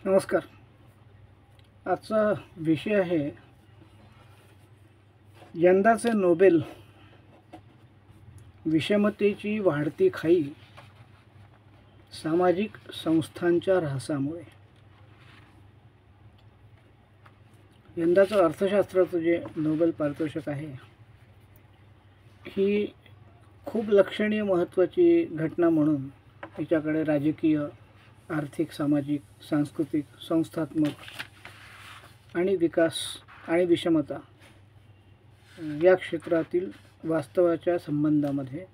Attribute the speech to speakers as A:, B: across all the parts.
A: नमस्कार. आजचा विषय आहे यंदाचे नोबेल विषमतेची वाढती खाई सामाजिक संस्थांच्या ऱ्हासामुळे. यंदाचं अर्थशास्त्राचं जे नोबेल पारितोषिक आहे ही खूप लक्षणीय महत्त्वाची घटना म्हणून हिच्याकडे राजकीय, आर्थिक, सामाजिक, सांस्कृतिक, संस्थात्मक आणि विकास आणि विषमता या क्षेत्रातील वास्तवाच्या संबंधामध्ये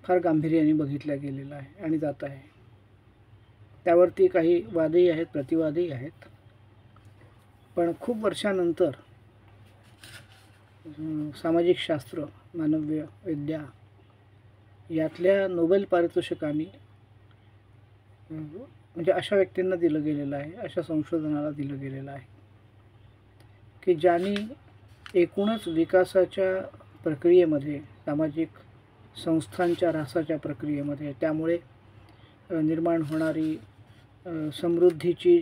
A: फार गांभीर्याने बघितल्या गेलेला आहे आणि जात आहे. त्यावरती काही वादही आहेत, प्रतिवादही आहेत. पण खूप वर्षानंतर सामाजिक शास्त्र, मानवीय विद्या यातल्या नोबेल पारितोषिकांनी म्हणजे अशा व्यक्तींना दिलं गेलेलं आहे, अशा संशोधनाला दिलं गेलेलं आहे की ज्यांनी एकूणच विकासाच्या प्रक्रियेमध्ये, सामाजिक संस्थांच्या ऱ्हासाच्या प्रक्रियेमध्ये, त्यामुळे निर्माण होणारी समृद्धीची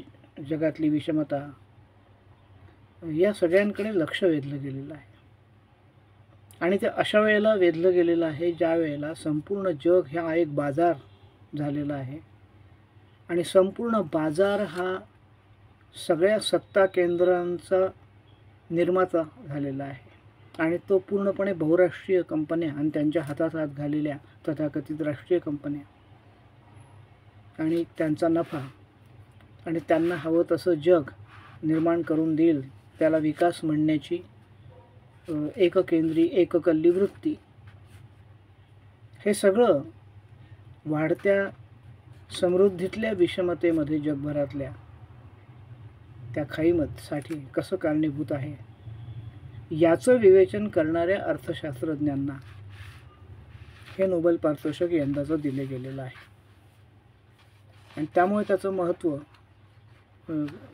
A: जगातली विषमता या सगळ्यांकडे लक्ष वेधलं गेलेलं आहे. आणि ते अशा वेळेला वेधलं गेलेलं आहे ज्या वेळेला संपूर्ण जग हा एक बाजार झालेला आहे आणि संपूर्ण बाजार हा सगळ्या सत्ता केंद्रांचा निर्माता झालेला आहे आणि तो पूर्णपणे बहुराष्ट्रीय कंपन्या आणि त्यांच्या हातात हात घालेल्या तथाकथित राष्ट्रीय कंपन्या आणि त्यांचा नफा आणि त्यांना हवं तसं जग निर्माण करून देईल त्याला विकास म्हणण्याची एककेंद्री, एककल्ली वृत्ती, हे सगळं वाढत्या समृद्धीतल्या विषमतेमध्ये जगभरातल्या त्या खाईमध्ये कसं कारणीभूत आहे याचं विवेचन करणाऱ्या अर्थशास्त्रज्ञांना हे नोबेल पारितोषिक यंदाचं दिले गेलेलं आहे. आणि त्यामुळे त्याचं महत्त्व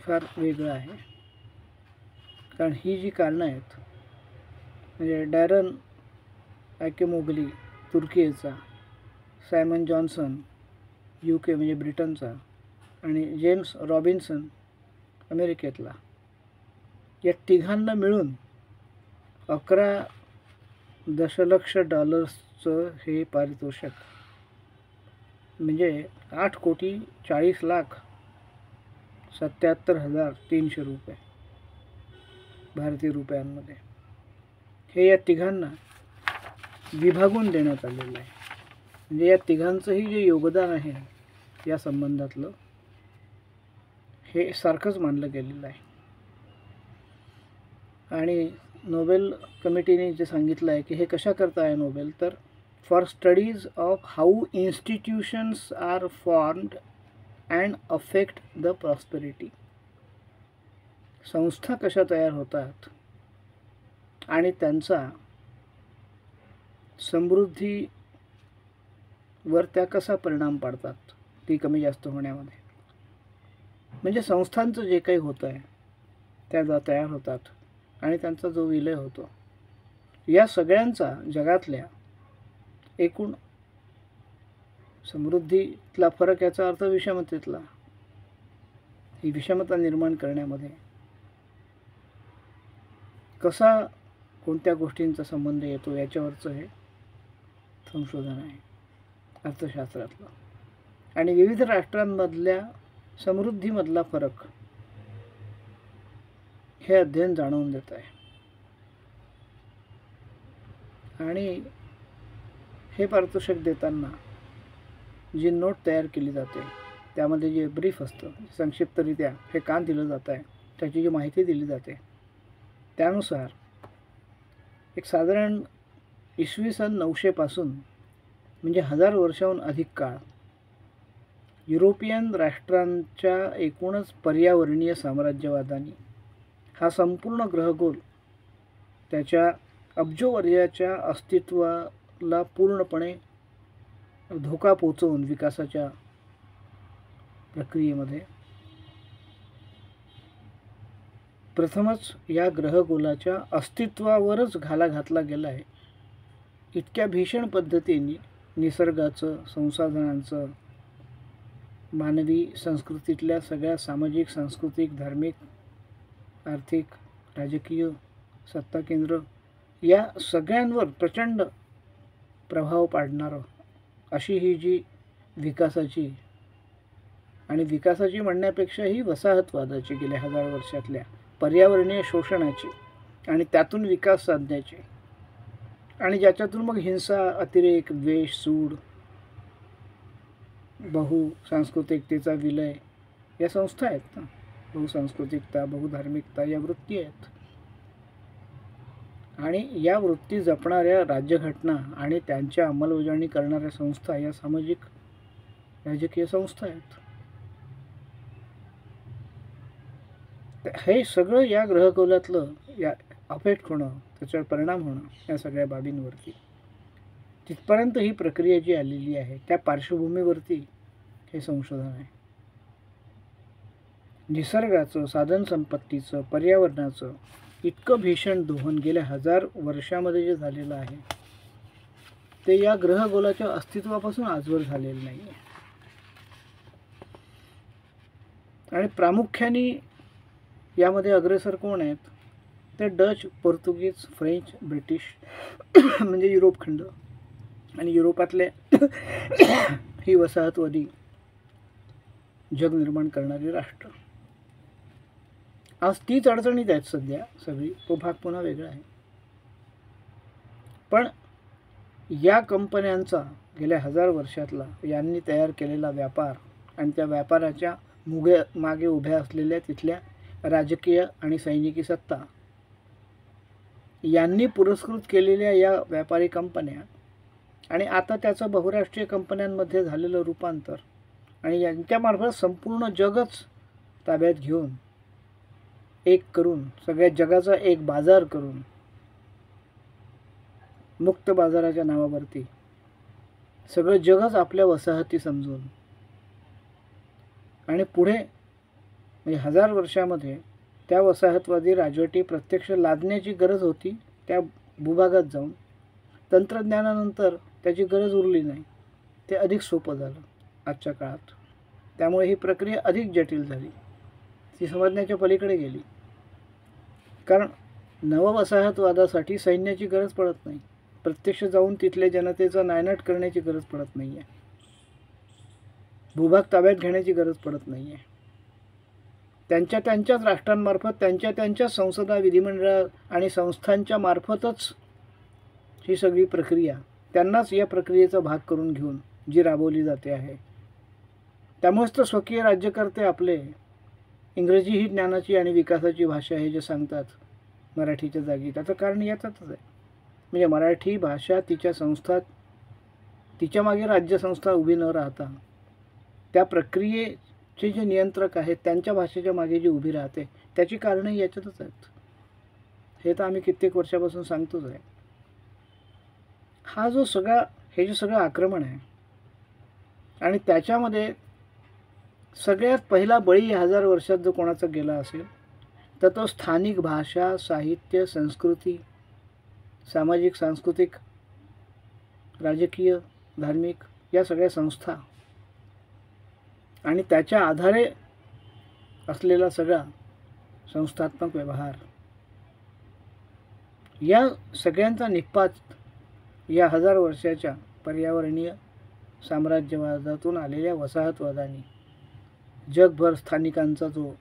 A: फार वेगळं आहे. कारण ही जी कारणं आहेत, म्हणजे डॅरन ॲकेमोगली तुर्कीचा, सायमन जॉन्सन UK म्हणजे ब्रिटनचा आणि जेम्स रॉबिन्सन अमेरिकेतला, या तिघांना मिळून 11 दशलक्ष डॉलर्सचं हे पारितोषिक, म्हणजे 8,40,77,300 रुपये भारतीय रुपयांमध्ये, हे या तिघांना विभागून देण्यात आलेलं आहे. म्हणजे या तिघांचंही जे योगदान आहे या संबंधातलं हे सारखंच मानलं गेलेलं आहे. आणि नोबेल कमिटीने जे सांगितलं आहे की हे कशा करता आहे नोबेल, तर for studies of how institutions are formed and affect the prosperity. संस्था कशा तयार होतात आणि त्यांचा समृद्धीवर त्या कसा परिणाम पाडतात ती कमी जास्त होण्यामध्ये. म्हणजे संस्थांचं जे काही होतं आहे त्या तयार होतात आणि त्यांचा जो विलय होतो, या सगळ्यांचा जगातल्या एकूण समृद्धीतला फरक, याचा अर्थ विषमतेतला, ही विषमता निर्माण करण्यामध्ये कसा कोणत्या गोष्टींचा संबंध येतो याच्यावरचं हे संशोधन आहे अर्थशास्त्रातलं. आणि विविध राष्ट्रांमधल्या समृद्धीमधला फरक हे अध्ययन जाणवून देत आहे. आणि हे पारितोषिक देताना जी नोट तयार केली जाते त्यामध्ये जे ब्रीफ असतं, संक्षिप्तरित्या हे का दिलं जात आहे त्याची जी माहिती दिली जाते, त्यानुसार एक साधारण इसवी सन 900 पासून, म्हणजे 1000 वर्षाहून अधिक काळ, युरोपियन राष्ट्रांच्या एकूणच पर्यावरणीय साम्राज्यवादाने हा संपूर्ण ग्रहगोल त्याच्या अब्जोवर्षाच्या अस्तित्वाला पूर्णपणे धोका पोचवून विकासाच्या प्रक्रियेमध्ये प्रथमच या ग्रहगोलाच्या अस्तित्वावरच घाला घातला गेला आहे. इतक्या भीषण पद्धतीने निसर्गाचं, संसाधनांचं मानवी संस्कृतीतल्या सगळ्या सामाजिक, सांस्कृतिक, धार्मिक, आर्थिक, राजकीय सत्ता केंद्र या सगळ्यांवर प्रचंड प्रभाव पाडणारं अशी ही जी विकासाची आणि विकासाची म्हणण्यापेक्षा ही वसाहतवादाची गेल्या 1000 वर्षातल्या पर्यावरणीय शोषणाची आणि त्यातून विकास साधण्याची आणि ज्याच्यातून मग हिंसा, अतिरेक, द्वेष, सूड, बहुसांस्कृतिकतेचा विलय या संस्था आहेत ना. बहुसांस्कृतिकता, बहुधार्मिकता या वृत्ती आहेत आणि या वृत्ती जपणाऱ्या राज्यघटना आणि त्यांच्या अंमलबजावणी करणाऱ्या संस्था या सामाजिक राजकीय संस्था आहेत. हे सगळं या ग्रहकोलातलं या अफेक्ट होणं, त्याच्यावर परिणाम होणं या सगळ्या बाबींवरती तिथपर्यंत ही प्रक्रिया जी आलेली आहे त्या पार्श्वभूमीवरती हे संशोधन आहे. निसर्गाचं, साधनसंपत्तीचं, पर्यावरणाचं इतकं भीषण दोहन गेल्या 1000 वर्षामध्ये जे झालेलं आहे ते या ग्रहगोलाच्या अस्तित्वापासून आजवर झालेलं नाही आहे. आणि प्रामुख्याने यामध्ये अग्रेसर कोण आहेत? ते डच, पोर्तुगीज, फ्रेंच, ब्रिटिश म्हणजे युरोप खंड आणि युरोपातले ही वसाहतवादी जग निर्माण करणारी राष्ट्र. आज तीच अडचणीत आहेत सध्या सगळी. तो भाग पुन्हा वेगळा आहे. पण या कंपन्यांचा गेल्या 1000 वर्षातला यांनी तयार केलेला व्यापार आणि त्या व्यापाराच्या मागे उभ्या असलेल्या तिथल्या राजकीय आणि सैनिकी सत्ता यांनी पुरस्कृत केलेल्या या व्यापारी कंपन्या आणि आता त्याचं बहुराष्ट्रीय कंपन्यांमध्ये झालेलं रूपांतर आणि यांच्यामार्फत संपूर्ण जगच ताब्यात घेऊन एक करून सगळ्या जगाचा एक बाजार करून मुक्त बाजाराच्या नावावरती सगळं जगच आपल्या वसाहती समजून आणि पुढे म्हणजे 1000 वर्षामध्ये त्या वसाहतवादी राजवटी प्रत्यक्ष लादण्याची गरज होती त्या भूभागात जाऊन. तंत्रज्ञानानंतर त्याची गरज उरली नाही. ते अधिक सोपं झालं आजच्या काळात. त्यामुळे ही प्रक्रिया अधिक जटिल झाली. ती समजण्याच्या पलीकडे गेली. कारण नववसाहतवादासाठी सैन्याची गरज पडत नाही. प्रत्यक्ष जाऊन तिथल्या जनतेचा नायनाट करण्याची गरज पडत नाही आहे. भूभाग ताब्यात घेण्याची गरज पडत नाही आहे. त्यांच्याच राष्ट्रांमार्फत त्यांच्याच संसदा, विधिमंडळ आणि संस्थांच्या मार्फतच ही सगळी प्रक्रिया त्यांनाच या प्रक्रियेचा भाग करून घेऊन जी राबवली जाते आहे. त्यामुळेच तर स्वकीय राज्यकर्ते आपले इंग्रजी ही ज्ञानाची आणि विकासाची भाषा आहे जे सांगतात मराठीच्या जागी. त्याचं कारण याचंच आहे. म्हणजे मराठी भाषा तिच्या संस्था तिच्या मागे राज्यसंस्था उभी न राहता त्या प्रक्रियेचे जे नियंत्रक आहेत त्यांच्या भाषेच्या मागे जी उभी राहते त्याची कारणं याच्यातच आहेत. हे तर आम्ही कित्येक वर्षापासून सांगतोच आहे. हे जे सगळं आक्रमण आहे आणि त्याच्यामध्ये सगळ्यात पहिला बळी 1000 वर्षात जो कोणाचा गेला असेल तर तो स्थानिक भाषा, साहित्य, संस्कृती, सामाजिक, सांस्कृतिक, राजकीय, धार्मिक या सगळ्या संस्था आणि त्याच्या आधारे असलेला सगळा संस्थात्मक व्यवहार या सगळ्यांचा निपात या 1000 वर्षाच्या पर्यावरणीय साम्राज्यवादातून आलेल्या वसाहतवादाने जगभर स्थानिकांचा जो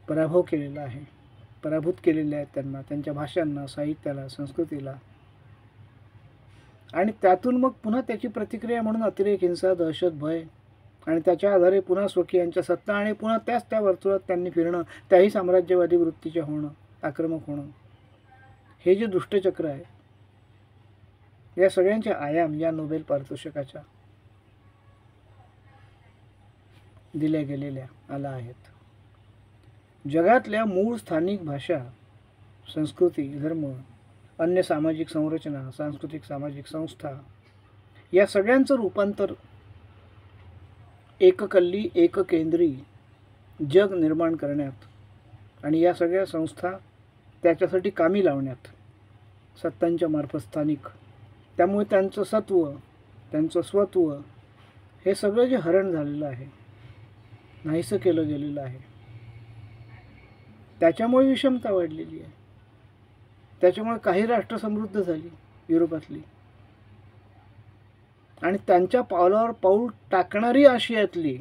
A: पराभूत केलेला आहेत त्यांना, त्यांच्या भाषांना, साहित्याला, संस्कृतीला आणि त्यातून मग पुन्हा त्याची प्रतिक्रिया म्हणून अतिरेक, हिंसा, दहशत, भय आणि त्याच्या आधारे पुन्हा स्वकीयांच्या सत्ता आणि पुन्हा त्या वर्तुळात त्यांनी फिरणं, त्याही साम्राज्यवादी वृत्तीचे होणं, आक्रमक होणं, हे जे दुष्टचक्र आहे या सगळ्यांचे आयाम या नोबेल पारितोषिकाच्या दिल्या गेलेल्या आला आहेत. जगातल्या मूळ स्थानिक भाषा, संस्कृती, धर्म, अन्य सामाजिक संरचना, सांस्कृतिक सामाजिक संस्था या सगळ्यांचं रूपांतर एककल्ली, एककेंद्री जग निर्माण करण्यात आणि या सगळ्या संस्था त्याच्यासाठी कामी लावण्यात सत्तांच्या मार्फत स्थानिक, त्यामुळे त्यांचं सत्व, त्यांचं स्वत्व हे सगळं जे हरण झालेलं आहे, नाहीसं केलं गेलेलं आहे, त्याच्यामुळे विषमता वाढलेली आहे. त्याच्यामुळे काही राष्ट्र समृद्ध झाली युरोपातली, आणि त्यांच्या पावलावर पाऊल टाकणारी आशियातली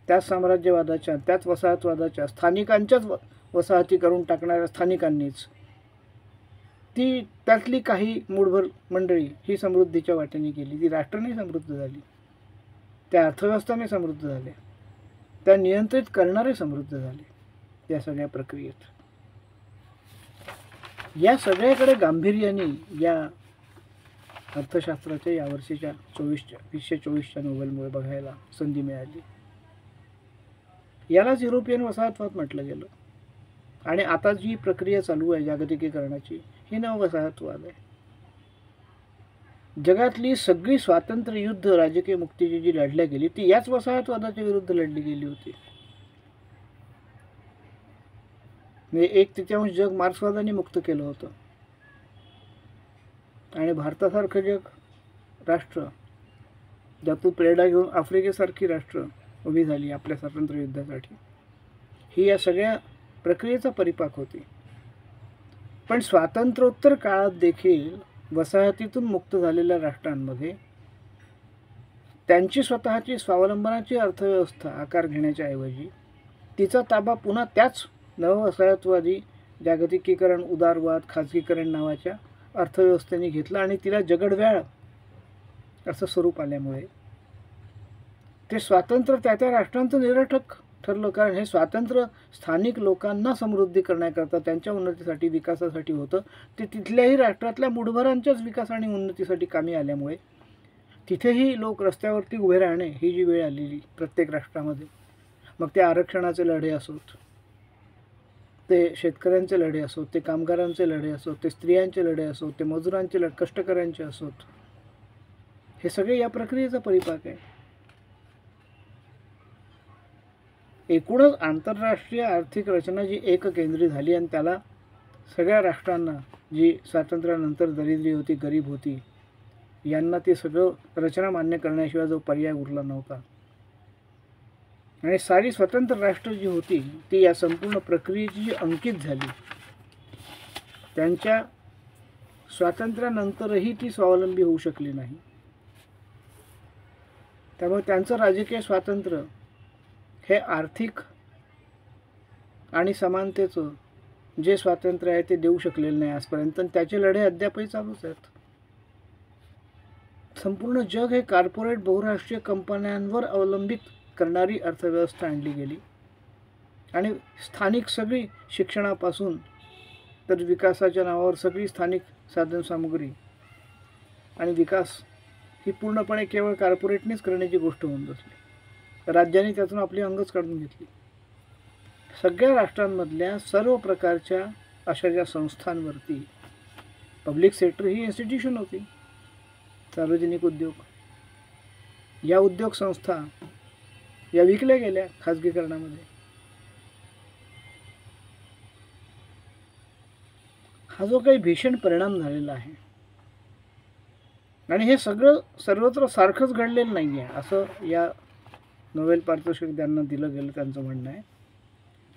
A: त्याच साम्राज्यवादाच्या, त्याच वसाहतवादाच्या, स्थानिकांच्याच वसाहती करून टाकणाऱ्या स्थानिकांनीच ती त्यातली काही मूठभर मंडळी ही समृद्धीच्या वाटेने गेली. ती राष्ट्राने समृद्ध झाली, त्या अर्थव्यवस्थाने समृद्ध झाल्या, त्या नियंत्रित करणारे समृद्ध झाले या सगळ्या प्रक्रियेत. या सगळ्याकडे गांभीर्याने या अर्थशास्त्राच्या यावर्षीच्या 2024च्या नोबेलमुळे बघायला संधी मिळाली. यालाच युरोपियन वसाहतवाद म्हटलं गेलं. आणि आता जी प्रक्रिया चालू आहे जागतिकीकरणाची, ही नववसाहतवाद आहे. जगातली सगळी स्वातंत्र्य युद्ध, राजकीय मुक्तीची जी लढल्या गेली ती याच वसाहतवादाच्या विरुद्ध लढली गेली होती. म्हणजे 1/3 जग मार्क्सवादाने मुक्त केलं होतं, आणि भारतासारखं जग राष्ट्र, ज्यातून प्रेरणा घेऊन आफ्रिकेसारखी राष्ट्र उभी झाली आपल्या स्वातंत्र्य युद्धासाठी, ही या सगळ्या प्रक्रियेचा परिपाक होती. पण स्वातंत्र्योत्तर काळात देखील वसाहतीतून मुक्त झालेल्या राष्ट्रांमध्ये त्यांची स्वतःची स्वावलंबनाची अर्थव्यवस्था आकार घेण्याच्या ऐवजी तिचा ताबा पुन्हा त्याच नववसाहतवादी जागतिकीकरण, उदारवाद, खाजगीकरण नावाच्या अर्थव्यवस्थेने घेतला, आणि तिला जगडव्याळ असं स्वरूप आल्यामुळे ते स्वातंत्र्य त्या त्या राष्ट्रांचं निरर्थक ठरलं. कारण हे स्वातंत्र्य स्थानिक लोकांना समृद्धी करण्याकरता, त्यांच्या उन्नतीसाठी, विकासासाठी होतं. ते तिथल्याही राष्ट्रातल्या मूठभरांच्याच विकास आणि उन्नतीसाठी कामी आल्यामुळे तिथेही लोक रस्त्यावरती उभे राहणे ही जी वेळ आलेली प्रत्येक राष्ट्रामध्ये, मग ते आरक्षणाचे लढे असोत, ते शेतकऱ्यांचे लढे असोत, ते कामगारांचे लढे असोत, ते स्त्रियांचे लढे असोत, ते मजुरांचे कष्टकऱ्यांचे असोत, हे सगळे या प्रक्रियेचा परिपाक आहे. एकूणच आंतरराष्ट्रीय आर्थिक रचना जी एककेंद्री झाली, आणि त्याला सगळ्या राष्ट्रांना, जी स्वातंत्र्यानंतर दरिद्री होती, गरीब होती, यांना ते सगळं रचना मान्य करण्याशिवाय जो पर्याय उरला नव्हता, आणि सारी स्वतंत्र राष्ट्र जी होती ती या संपूर्ण प्रक्रियेची जी अंकित झाली, त्यांच्या स्वातंत्र्यानंतरही ती स्वावलंबी होऊ शकली नाही. त्यामुळे त्यांचं राजकीय स्वातंत्र्य हे आर्थिक आणि समानतेचं जे स्वातंत्र्य आहे ते देऊ शकलेलं नाही आजपर्यंत, आणि त्याचे लढे अद्यापही चालूच आहेत. संपूर्ण जग हे कॉर्पोरेट बहुराष्ट्रीय कंपन्यांवर अवलंबित करणारी अर्थव्यवस्था आणली गेली, आणि स्थानिक सगळी, शिक्षणापासून तर विकासाच्या नावावर सगळी स्थानिक साधनसामुग्री आणि विकास ही पूर्णपणे केवळ कॉर्पोरेटनेच करण्याची गोष्ट होऊन बसली. राज्यांनी त्यातून आपली अंगच काढून घेतली. सगळ्या राष्ट्रांमधल्या सर्व प्रकारच्या अशा ज्या संस्थांवरती, पब्लिक सेक्टर ही इन्स्टिट्यूशन होती, सार्वजनिक उद्योग, या उद्योग संस्था या विकल्या गेल्या खाजगीकरणामध्ये. हा जो काही भीषण परिणाम झालेला आहे, आणि हे सगळं सर्वत्र सारखंच घडलेलं नाही आहे असं या नोबेल पारितोषिक ज्यांना दिलं गेलं त्यांचं म्हणणं आहे.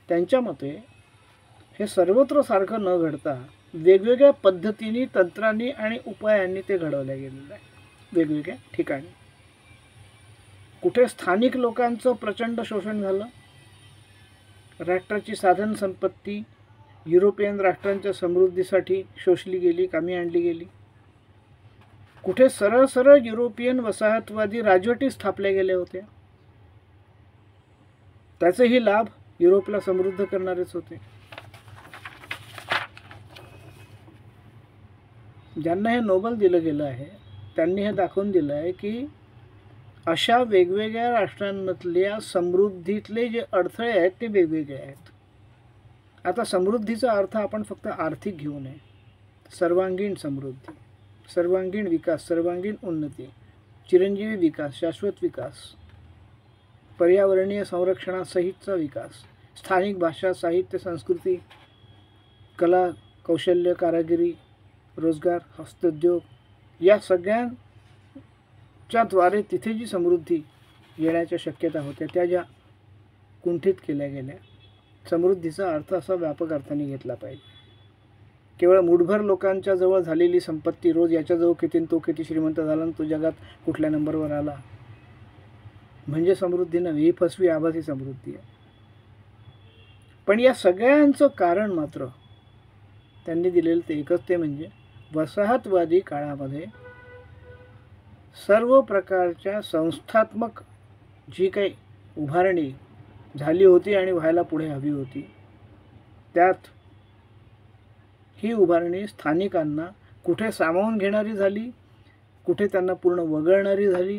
A: त्यांच्या मते हे सर्वत्र सारखं न घडता वेगवेगळ्या पद्धतीने, तंत्रांनी आणि उपायांनी ते घडवल्या गेलेलं आहे वेगवेगळ्या ठिकाणी. कुठे स्थानिक लोकांचं प्रचंड शोषण झालं, राष्ट्राची साधन संपत्ती युरोपियन राष्ट्रांच्या समृद्धीसाठी शोषली गेली, कामी आणली गेली. कुठे सरळ सरळ युरोपियन वसाहतवादी राजवटी स्थापल्या गेल्या होत्या, त्याचेही लाभ युरोपला समृद्ध करणारेच होते. ज्यांना हे नोबेल दिलं गेलं आहे त्यांनी हे दाखवून दिलं आहे की अशा वेगवेगळ्या राष्ट्रांमधल्या समृद्धीतले जे अडथळे आहेत ते वेगवेगळे आहेत. आता समृद्धीचा अर्थ आपण फक्त आर्थिक घेऊ नये, सर्वांगीण समृद्धी, सर्वांगीण विकास, सर्वांगीण उन्नती, चिरंजीवी विकास, शाश्वत विकास, पर्यावरणीय संरक्षणासहितचा विकास, स्थानिक भाषा, साहित्य, संस्कृती, कला, कौशल्य, कारागिरी, रोजगार, हस्तोद्योग, या सगळ्या च्याद्वारे तिथे जी समृद्धी येण्याच्या शक्यता होत्या त्या ज्या कुंठित केल्या गेल्या. समृद्धीचा अर्थ असा व्यापक अर्थाने घेतला पाहिजे. केवळ मूठभर लोकांच्या जवळ झालेली संपत्ती, रोज याच्याजवळ किती तो किती श्रीमंत झाला आणि तो जगात कुठल्या नंबरवर आला, म्हणजे समृद्धी नव्हे, ही फसवी आभासी समृद्धी आहे. पण या सगळ्यांचं कारण मात्र त्यांनी दिलेलं ते एकच, ते म्हणजे वसाहतवादी काळामध्ये सर्व प्रकारच्या संस्थात्मक जी काही उभारणी झाली होती आणि व्हायला पुढे हवी होती, त्यात ही उभारणी स्थानिकांना कुठे सामावून घेणारी झाली, कुठे त्यांना पूर्ण वगळणारी झाली,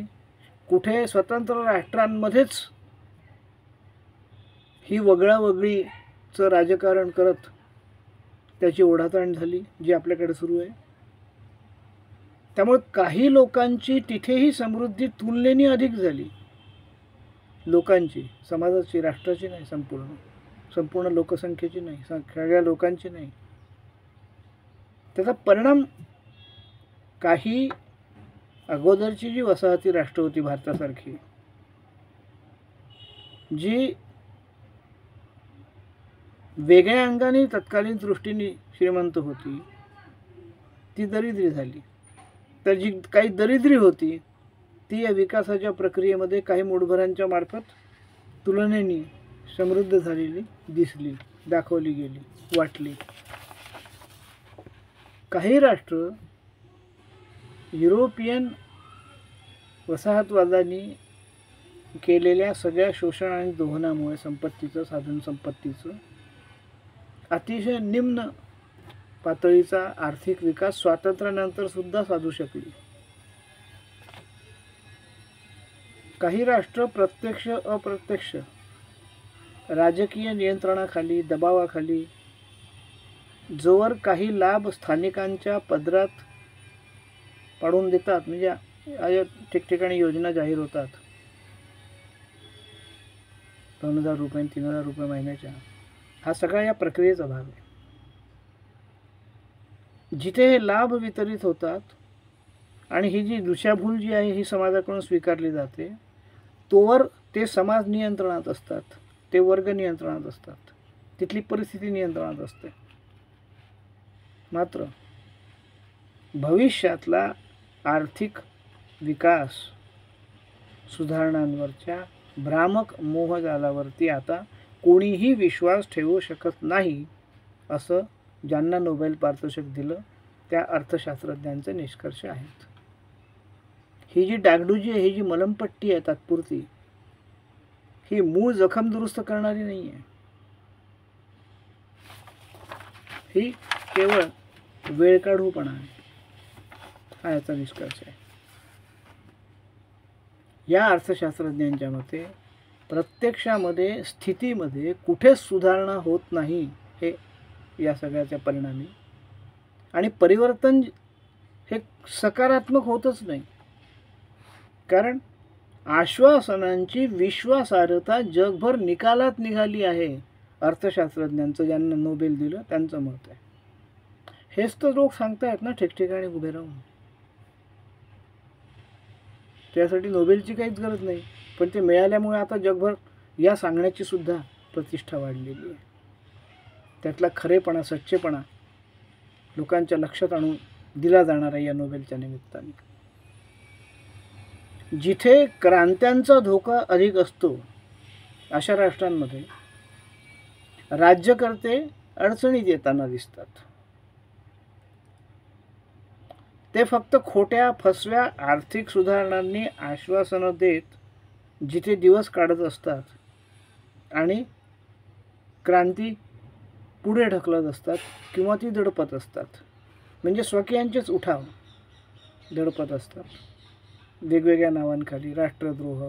A: कुठे स्वतंत्र राष्ट्रांमध्येच ही वगळावगळीचं राजकारण करत त्याची ओढाताण झाली, जी आपल्याकडे सुरू आहे. त्यामुळे काही लोकांची तिथेही समृद्धी तुलनेने अधिक झाली. लोकांची, समाजाची, राष्ट्राची नाही, संपूर्ण लोकसंख्येची नाही, सगळ्या लोकांची नाही. त्याचा परिणाम काही अगोदरची जी वसाहती राष्ट्र होती भारतासारखी, जी वेगळ्या अंगाने तत्कालीन दृष्टीने श्रीमंत होती, ती दरिद्री झाली. तर जी काही दरिद्री होती ती या विकासाच्या प्रक्रियेमध्ये काही मूठभरांच्या मार्फत तुलनेने समृद्ध झालेली दिसली, दाखवली गेली, वाटली. काही राष्ट्र युरोपियन वसाहतवादांनी केलेल्या सगळ्या शोषण आणि दोहनामुळे संपत्तीचं, साधन संपत्तीचं अतिशय निम्न पातळीचा आर्थिक विकास स्वातंत्र्यानंतर सुद्धा साधू शकली. काही राष्ट्र प्रत्यक्ष अप्रत्यक्ष राजकीय नियंत्रणाखाली, दबावाखाली जोवर काही लाभ स्थानिकांच्या पदरात पाडून देतात, म्हणजे ठिकठिकाणी योजना जाहीर होतात, 2,000 रुपये 3,000 रुपये महिन्याच्या, हा सगळा या प्रक्रियेचा भाग आहे. जिथे हे लाभ वितरित होतात आणि ही जी दिशाभूल जी आहे ही समाजाकडून स्वीकारली जाते, तोवर ते समाज नियंत्रणात असतात, ते वर्ग नियंत्रणात असतात, तिथली परिस्थिती नियंत्रणात असते. मात्र भविष्यातला आर्थिक विकास सुधारणांवरच्या भ्रामक मोहजालावरती आता कोणीही विश्वास ठेवू शकत नाही, असं ज्यांना नोबेल पारितोषिक दिलं त्या अर्थशास्त्रज्ञांचे निष्कर्ष आहेत. ही जी डागडुजी आहे, ही जी मलमपट्टी आहे तात्पुरती, ही मूळ जखम दुरुस्त करणारी नाही आहे. ही केवळ वेळकाढूपणा आहे, हा याचा निष्कर्ष आहे. या अर्थशास्त्रज्ञांच्या मते प्रत्यक्षामध्ये, स्थितीमध्ये कुठेच सुधारणा होत नाही, हे या सगळ्याच्या परिणामी. आणि परिवर्तन हे सकारात्मक होतच नाही, कारण आश्वासनांची विश्वासार्हता जगभर निकालात निघाली आहे. अर्थशास्त्रज्ञांचं, ज्यांना नोबेल दिलं, त्यांचं मत आहे. हेच तर लोक सांगतायत ना ठिकठिकाणी उभे राहून. त्यासाठी नोबेलची काहीच गरज नाही, पण ते मिळाल्यामुळे आता जगभर या सांगण्याची सुद्धा प्रतिष्ठा वाढलेली आहे. त्यातला खरेपणा, सच्चेपणा लोकांच्या लक्षात आणून दिला जाणार आहे या नोबेलच्या निमित्ताने. जिथे क्रांत्यांचा धोका अधिक असतो अशा राष्ट्रांमध्ये राज्यकर्ते अडचणीत येताना दिसतात. ते फक्त खोट्या फसव्या आर्थिक सुधारणांनी आश्वासनं देत जिथे दिवस काढत असतात आणि क्रांती पुढे ढकलत असतात किंवा ती दडपत असतात. म्हणजे स्वकीयांचेच उठाव दडपत असतात वेगवेगळ्या नावांखाली. राष्ट्रद्रोह,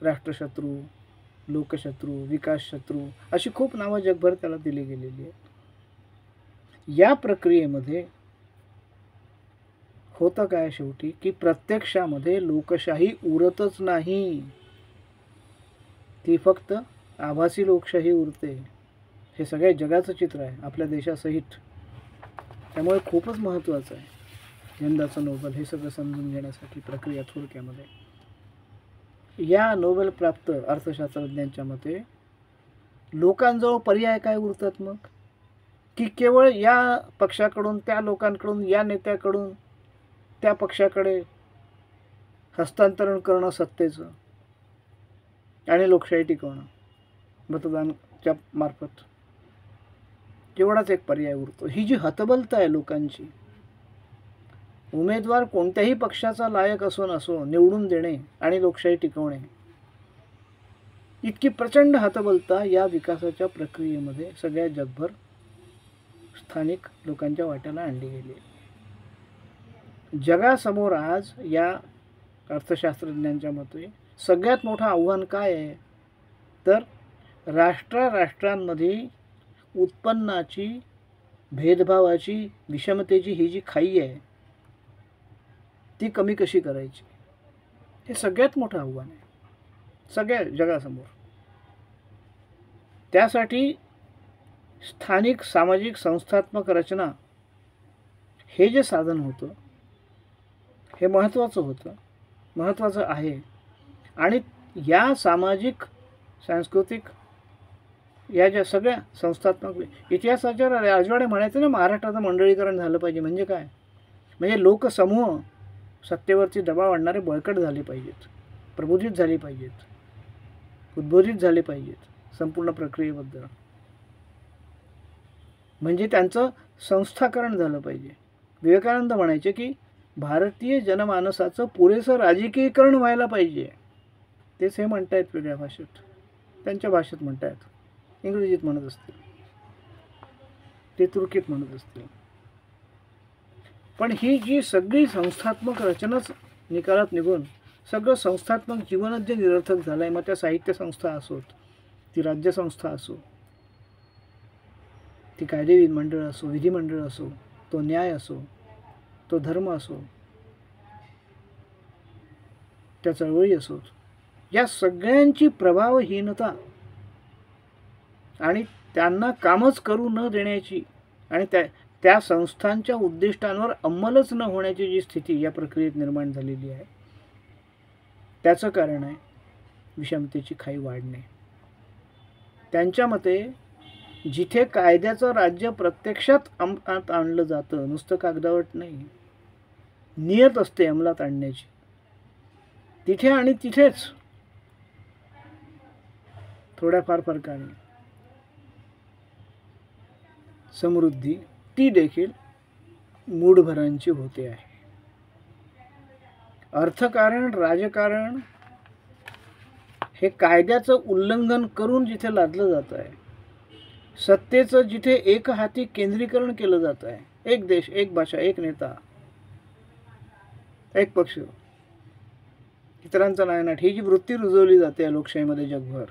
A: राष्ट्रशत्रू, लोकशत्रू, विकासशत्रू, अशी खूप नावं जगभर त्याला दिली गेलेली आहेत. या प्रक्रियेमध्ये होतं काय शेवटी, की प्रत्यक्षामध्ये लोकशाही उरतच नाही, ती फक्त आभासी लोकशाही उरते. हे सगळ्या जगाचं चित्र आहे, आपल्या देशासहित. त्यामुळे खूपच महत्त्वाचं आहे यंदाचं नोबेल हे सगळं समजून घेण्यासाठी प्रक्रिया थोडक्यामध्ये. या नोबेल प्राप्त अर्थशास्त्रज्ञांच्या मते लोकांजवळ पर्याय काय उरतात मग, की केवळ या पक्षाकडून, त्या लोकांकडून, या नेत्याकडून त्या पक्षाकडे हस्तांतरण करणं सत्तेचं आणि लोकशाही टिकवणं मतदानाच्या मार्फत. एवढाच एक पर्याय उरतो. ही जी हतबलता आहे लोकांची, उमेदवार कोणत्याही पक्षाचा लायक असो नसो निवडून देणे आणि लोकशाही टिकवणे, इतकी प्रचंड हतबलता या विकासाच्या प्रक्रियेमध्ये सगळ्या जगभर स्थानिक लोकांच्या वाट्याला आणली गेली. जगासमोर आज या अर्थशास्त्रज्ञांच्या मते सगळ्यात मोठं आव्हान काय आहे, तर राष्ट्रांमध्ये उत्पन्नाची, भेदभावाची, विषमतेची ही जी खाई आहे ती कमी कशी करायची, हे सगळ्यात मोठं आव्हान आहे सगळ्या जगासमोर. त्यासाठी स्थानिक सामाजिक संस्थात्मक रचना हे जे साधन होतं हे महत्त्वाचं आहे. आणि या सामाजिक सांस्कृतिक या ज्या सगळ्या संस्थात्मक इतिहासाच्या राजवाडे म्हणायचं ना, महाराष्ट्राचं मंडळीकरण झालं पाहिजे. म्हणजे काय, म्हणजे लोकसमूह सत्तेवरती दबाव आणणारे बळकट झाले पाहिजेत, प्रबोधित झाले पाहिजेत, उद्बोधित झाले पाहिजेत संपूर्ण प्रक्रियेबद्दल. म्हणजे त्यांचं संस्थाकरण झालं पाहिजे. विवेकानंद म्हणायचे की भारतीय जनमानसाचं पुरेसं राजकीयकरण व्हायला पाहिजे. तेच हे म्हणतायत वेगळ्या भाषेत, त्यांच्या भाषेत म्हणतायत, इंग्रजीत म्हणत असतील, ते तुर्कीत म्हणत असतील. पण ही जी सगळी संस्थात्मक रचनाच निकालात निघून सगळं संस्थात्मक जीवनच जे निरर्थक झालं आहे, मग त्या साहित्य संस्था असोत, ती राज्यसंस्था असो, ती कायदे मंडळ असो, विधिमंडळ असो, तो न्याय असो, तो धर्म असो, त्या चळवळी असोत, या सगळ्यांची प्रभावहीनता आणि त्यांना कामच करू न देण्याची आणि त्या संस्थांच्या उद्दिष्टांवर अंमलच न होण्याची जी स्थिती या प्रक्रियेत निर्माण झालेली आहे, त्याचं कारण आहे विषमतेची खाई वाढणे. त्यांच्या मते जिथे कायद्याचं राज्य प्रत्यक्षात अंमलात आणलं जातं, नुसतं कागदावर नाही, नियत असते अंमलात आणण्याची, तिथे आणि तिथेच थोड्याफार फरकाने समृद्धी ती देखील मूढभरांची होते आहे. अर्थकारण, राजकारण हे कायद्याचं उल्लंघन करून जिथे लादलं जात आहे, सत्तेचं जिथे एकहाती केंद्रीकरण केलं जात आहे, एक देश, एक भाषा, एक नेता, एक पक्ष, इतरांचा नायनाट, ही जी वृत्ती रुजवली जाते लोकशाहीमध्ये जगभर,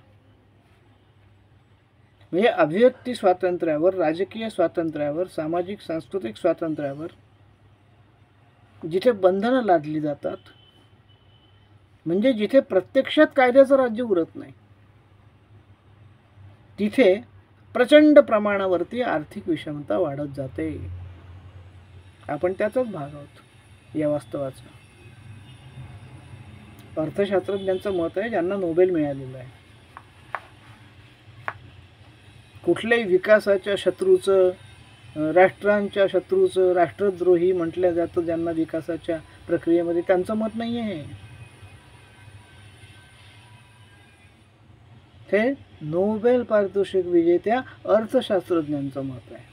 A: म्हणजे अभिव्यक्ती स्वातंत्र्यावर, राजकीय स्वातंत्र्यावर, सामाजिक सांस्कृतिक स्वातंत्र्यावर जिथे बंधनं लादली जातात, म्हणजे जिथे प्रत्यक्षात कायद्याचं राज्य उरत नाही, तिथे प्रचंड प्रमाणावरती आर्थिक विषमता वाढत जाते. आपण त्याचाच भाग आहोत या वास्तवाचा. अर्थशास्त्रज्ञांचं मत आहे, ज्यांना नोबेल मिळालेलं आहे, कुठल्याही विकासाच्या शत्रूचं, राष्ट्रांच्या शत्रूचं, राष्ट्रद्रोही म्हटलं जातं ज्यांना विकासाच्या प्रक्रियेमध्ये, त्यांचं मत नाही आहे. हे नोबेल पारितोषिक विजेत्या अर्थशास्त्रज्ञांचं मत आहे.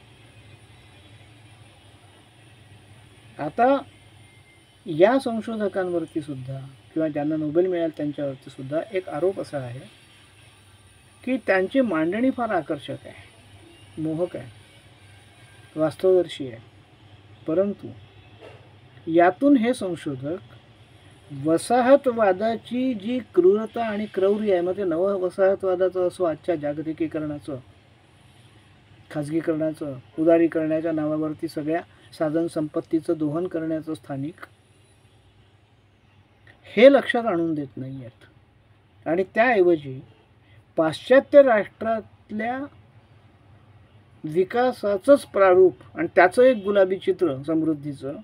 A: आता या संशोधकांवरती सुद्धा किंवा ज्यांना नोबेल मिळाल त्यांच्यावरती सुद्धा एक आरोप असा आहे की त्यांची मांडणी फार आकर्षक आहे, मोहक आहे, वास्तवदर्शी आहे, परंतु यातून हे संशोधक वसाहतवादाची जी क्रूरता आणि क्रौर्य आहे, मग ते नवं वसाहतवादाचं असो, आजच्या जागतिकीकरणाचं, खाजगीकरणाचं, उदारीकरणाच्या नावावरती सगळ्या साधन संपत्तीचं दोहन करण्याचं स्थानिक, हे लक्षात आणून देत नाही आहेत. आणि त्याऐवजी पाश्चात्य राष्ट्रातल्या विकासाचंच प्रारूप आणि त्याचं एक गुलाबी चित्र समृद्धीचं,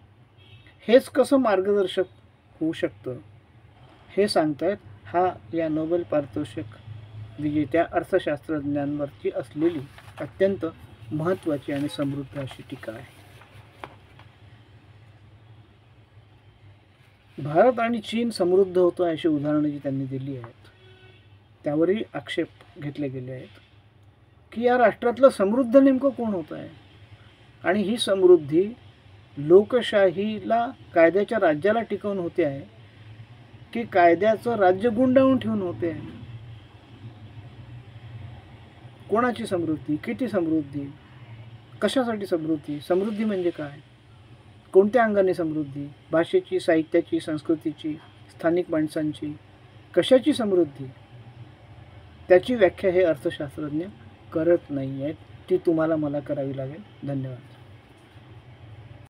A: हेच कसं मार्गदर्शक होऊ शकतं हे सांगतायत हा या नोबेल पारितोषिक विजेत्या अर्थशास्त्रज्ञांवरची असलेली अत्यंत महत्त्वाची आणि समृद्ध अशी टीका आहे. भारत आणि चीन समृद्ध होतो अशी उदाहरणं जी त्यांनी दिली आहेत त्यावरही आक्षेप घेतले गेले आहेत की या राष्ट्रातलं समृद्ध नेमकं कोण होतं आहे आणि ही समृद्धी लोकशाहीला कायद्याच्या राज्याला टिकवून होते आहे की कायद्याचं राज्य गुंडाळून ठेवून होते आहे. कोणाची समृद्धी, किती समृद्धी, कशासाठी समृद्धी, समृद्धी म्हणजे काय, कोणत्या अंगाने समृद्धी, भाषेची, साहित्याची, संस्कृतीची, स्थानिक माणसांची, कशाची समृद्धी, त्याची व्याख्या हे अर्थशास्त्रज्ञ करत नाही आहेत. ती तुम्हाला मला करावी लागेल. धन्यवाद.